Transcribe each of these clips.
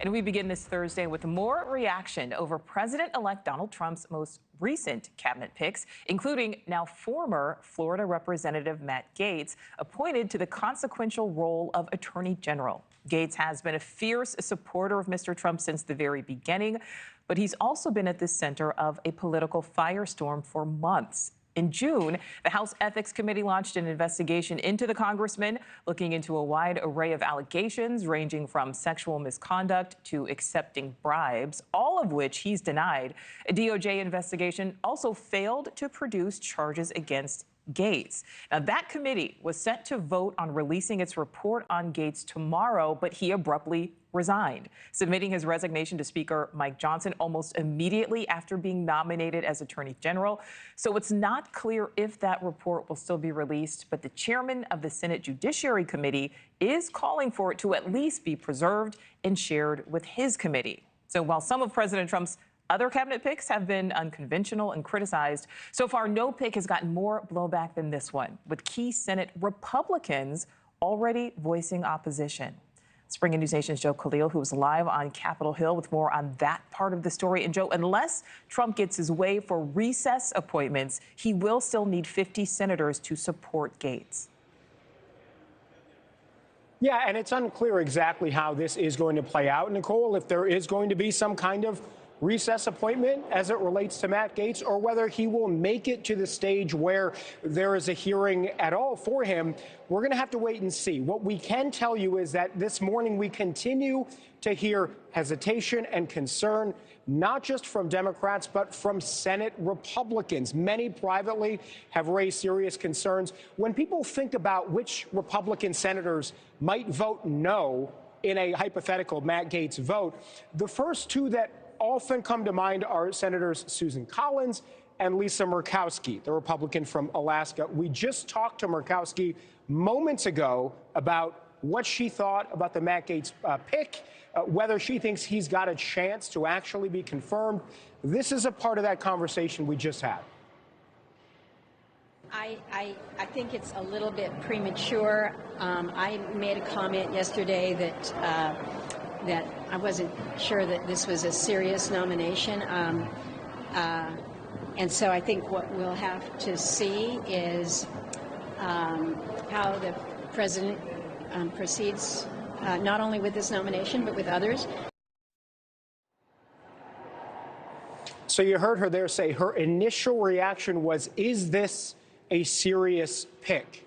And we begin this Thursday with more reaction over President-elect Donald Trump's most recent cabinet picks, including now former Florida Representative Matt Gaetz, appointed to the consequential role of Attorney General. Gaetz has been a fierce supporter of Mr. Trump since the very beginning, but he's also been at the center of a political firestorm for months. In June, the House Ethics Committee launched an investigation into the congressman, looking into a wide array of allegations ranging from sexual misconduct to accepting bribes, all of which he's denied. A DOJ investigation also failed to produce charges against Gaetz. Now, that committee was set to vote on releasing its report on Gaetz tomorrow, but he abruptly resigned, submitting his resignation to Speaker Mike Johnson almost immediately after being nominated as Attorney General. So it's not clear if that report will still be released, but the chairman of the Senate Judiciary Committee is calling for it to at least be preserved and shared with his committee. So while some of President Trump's other cabinet picks have been unconventional and criticized, so far no pick has gotten more blowback than this one, with key Senate Republicans already voicing opposition. Let's bring in NewsNation's Joe Khalil, who is live on Capitol Hill with more on that part of the story. And Joe, unless Trump gets his way for recess appointments, he will still need 50 senators to support Gaetz. Yeah, and it's unclear exactly how this is going to play out, Nichole, if there is going to be some kind of recess appointment as it relates to Matt Gaetz, or whether he will make it to the stage where there is a hearing at all for him. We're going to have to wait and see. What we can tell you is that this morning we continue to hear hesitation and concern, not just from Democrats, but from Senate Republicans. Many privately have raised serious concerns. When people think about which Republican senators might vote no in a hypothetical Matt Gaetz vote, the first two that often come to mind are Senators Susan Collins and Lisa Murkowski, the Republican from Alaska. We just talked to Murkowski moments ago about what she thought about the Matt Gaetz pick, whether she thinks he's got a chance to actually be confirmed. This is a part of that conversation we just had. I think it's a little bit premature. I made a comment yesterday that I wasn't sure that this was a serious nomination. And so I think what we'll have to see is how the president proceeds, not only with this nomination, but with others. So you heard her there say her initial reaction was, is this a serious pick?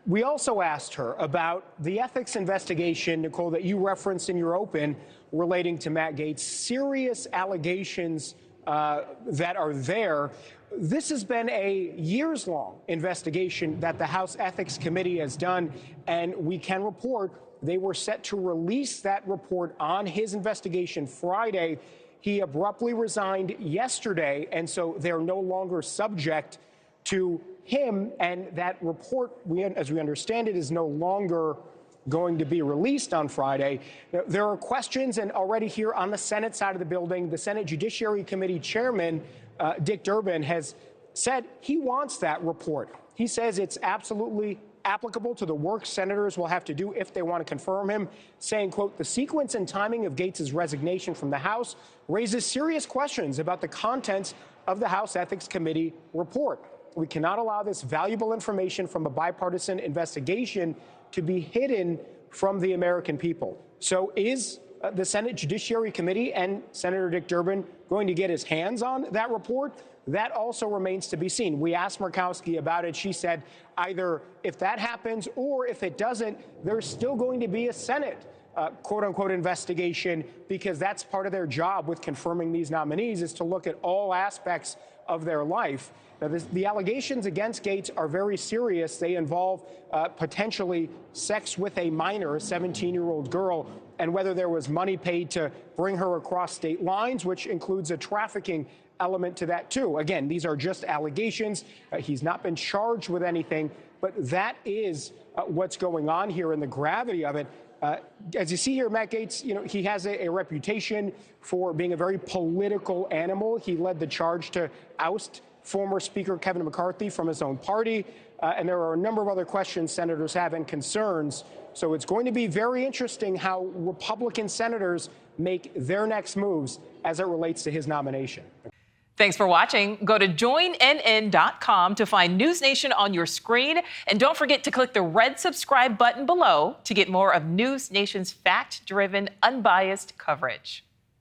We also asked her about the ethics investigation, Nichole, that you referenced in your open relating to Matt Gaetz, serious allegations that are there. This has been a years-long investigation that the House Ethics Committee has done, and we can report they were set to release that report on his investigation Friday. He abruptly resigned yesterday, and so they're no longer subject to him, and that report, as we understand it, is no longer going to be released on Friday. There are questions, and already here on the Senate side of the building, the Senate Judiciary Committee Chairman, Dick Durbin, has said he wants that report. He says it's absolutely applicable to the work senators will have to do if they want to confirm him, saying, quote, the sequence and timing of Gaetz's resignation from the House raises serious questions about the contents of the House Ethics Committee report. We cannot allow this valuable information from a bipartisan investigation to be hidden from the American people. So is the Senate Judiciary Committee and Senator Dick Durbin going to get his hands on that report? That also remains to be seen. We asked Murkowski about it. She said either if that happens or if it doesn't, there's still going to be a Senate quote-unquote investigation, because that's part of their job with confirming these nominees, is to look at all aspects of their life. Now, the allegations against Gaetz are very serious. They involve potentially sex with a minor, a 17-year-old girl, and whether there was money paid to bring her across state lines, which includes a trafficking element to that, too. Again, these are just allegations. He's not been charged with anything, but that is what's going on here and the gravity of it. As you see here, Matt Gaetz, he has a reputation for being a very political animal. He led the charge to oust former Speaker Kevin McCarthy from his own party. and there are a number of other questions senators have and concerns. So it's going to be very interesting how Republican senators make their next moves as it relates to his nomination. Thanks for watching. Go to joinnn.com to find News Nation on your screen. And don't forget to click the red subscribe button below to get more of News Nation's fact-driven, unbiased coverage.